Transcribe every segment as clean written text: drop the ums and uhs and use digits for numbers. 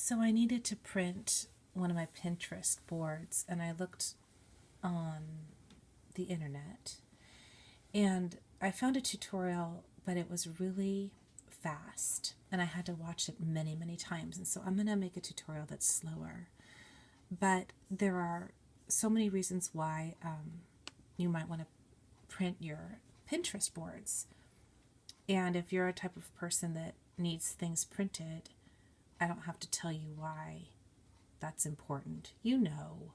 So I needed to print one of my Pinterest boards, and I looked on the internet and I found a tutorial, but it was really fast and I had to watch it many, many times. And so I'm going to make a tutorial that's slower. But there are so many reasons why you might want to print your Pinterest boards. And if you're a type of person that needs things printed, I don't have to tell you why that's important. You know,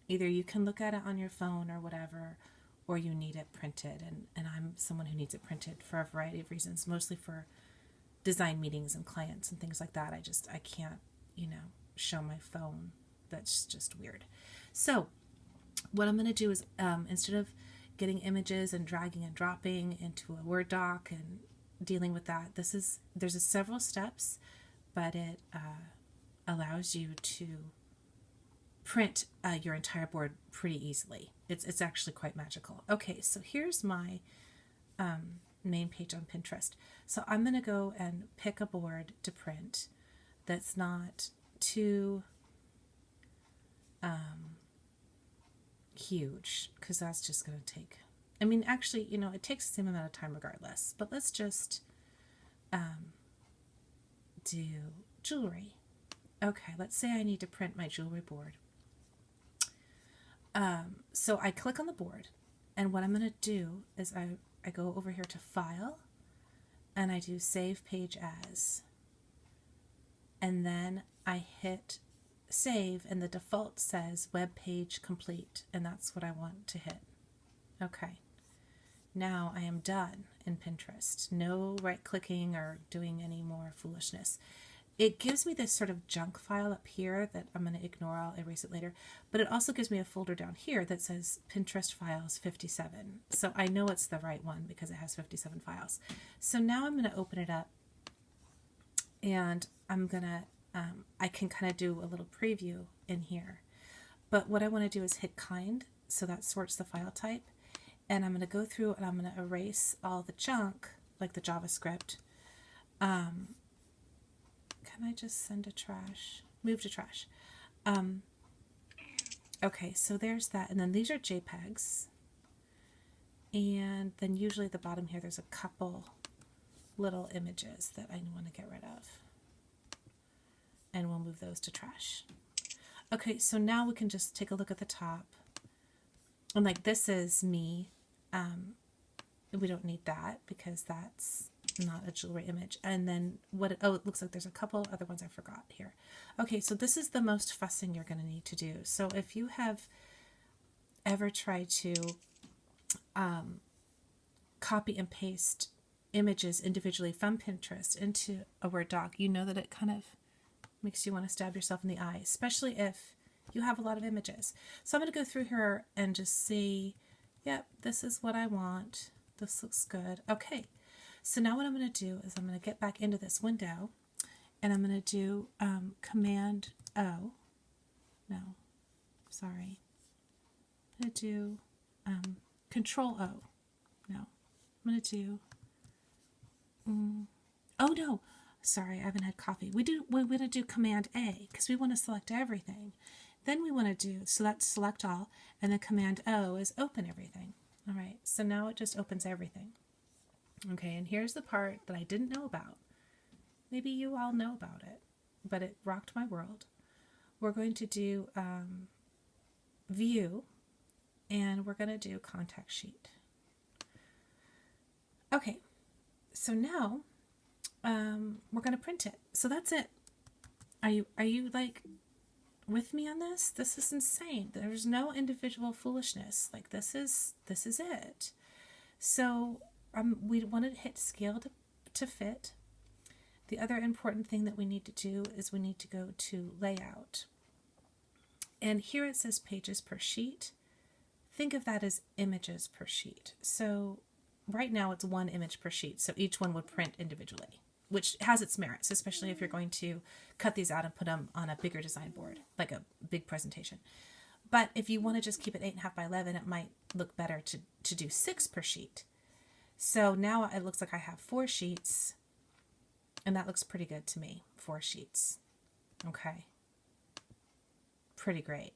either you can look at it on your phone or whatever, or you need it printed. And I'm someone who needs it printed for a variety of reasons, mostly for design meetings and clients and things like that. I can't, show my phone. That's just weird. So what I'm going to do is instead of getting images and dragging and dropping into a Word doc and dealing with that, there's several steps, but it allows you to print your entire board pretty easily. It's actually quite magical. Okay, so here's my main page on Pinterest. So I'm going to go and pick a board to print that's not too huge, because that's just going to take, actually, it takes the same amount of time regardless, but let's just do jewelry. Okay, let's say I need to print my jewelry board. So I click on the board, and what I'm going to do is I go over here to File, and I do Save Page As, and then I hit Save, and the default says Web Page Complete, and that's what I want to hit. Okay, now I am done in Pinterest. No right-clicking or doing any more foolishness. It gives me this sort of junk file up here that I'm going to ignore. I'll erase it later. But it also gives me a folder down here that says Pinterest Files 57. So I know it's the right one because it has 57 files. So now I'm going to open it up, and I'm going to, I can kind of do a little preview in here. But what I want to do is hit Kind, so that sorts the file type. And I'm going to go through and I'm going to erase all the junk, like the JavaScript. Can I just send to trash? Move to trash. Okay, so there's that. And then these are JPEGs. And then usually at the bottom here, there's a couple little images that I want to get rid of. And we'll move those to trash. Okay, so now we can just take a look at the top. And like, this is me. We don't need that because that's not a jewelry image. And then it looks like there's a couple other ones I forgot here. Okay, so this is the most fussing you're going to need to do. So if you have ever tried to copy and paste images individually from Pinterest into a Word doc, you know that it kind of makes you want to stab yourself in the eye, especially if you have a lot of images. So I'm going to go through here and just see, yep, this is what I want. This looks good. Okay. So now what I'm going to do is I'm going to get back into this window, and I'm going to do Command O. No, sorry. I'm going to do Control O. No, I'm going to do. Oh no, sorry, I haven't had coffee. We're going to do Command A because we want to select everything. Then we want to do, so that's select all, and then Command O is open everything. All right, so now it just opens everything. Okay, and here's the part that I didn't know about. Maybe you all know about it, but it rocked my world. We're going to do View, and we're going to do Contact Sheet. Okay, so now we're going to print it. So that's it. Are you like with me on this? This is insane. There's no individual foolishness. Like this is it. So we want to hit scale to fit. The other important thing that we need to do is we need to go to layout. And here it says pages per sheet. Think of that as images per sheet. So right now it's one image per sheet. So each one would print individually, which has its merits, especially if you're going to cut these out and put them on a bigger design board, like a big presentation. But if you want to just keep it 8.5 by 11, it might look better to do 6 per sheet. So now it looks like I have 4 sheets, and that looks pretty good to me, 4 sheets. Okay. Pretty great.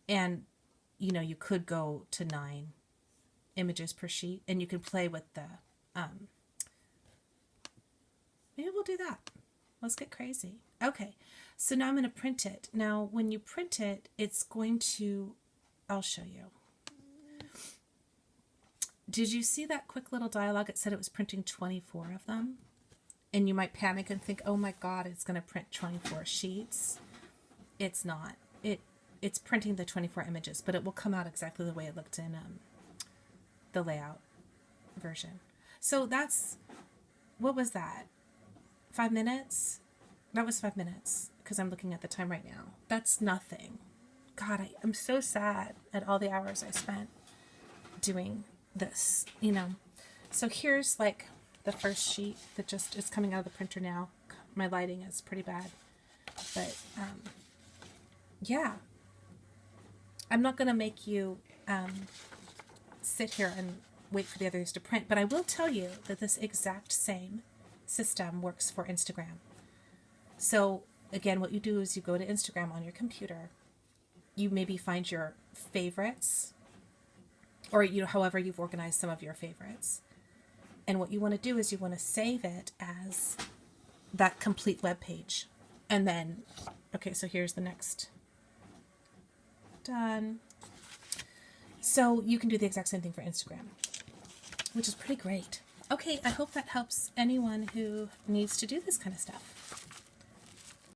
And, you know, you could go to 9 images per sheet, and you can play with the, maybe we'll do that. Let's get crazy. Okay. So now I'm going to print it. Now, when you print it, it's going to, I'll show you. Did you see that quick little dialogue? It said it was printing 24 of them. And you might panic and think, oh my God, it's going to print 24 sheets. It's not. It's printing the 24 images, but it will come out exactly the way it looked in the layout version. So that's, what was that? 5 minutes? That was 5 minutes, because I'm looking at the time right now. That's nothing. God, I'm so sad at all the hours I spent doing this, you know. So here's like the first sheet that just is coming out of the printer now. My lighting is pretty bad, but yeah, I'm not going to make you sit here and wait for the others to print, but I will tell you that this exact same system works for Instagram. So again, what you do is you go to Instagram on your computer, you maybe find your favorites, or you know, however you've organized some of your favorites. And what you want to do is you want to save it as that complete web page. And then, okay, so here's the next. Done. So you can do the exact same thing for Instagram, which is pretty great. Okay, I hope that helps anyone who needs to do this kind of stuff.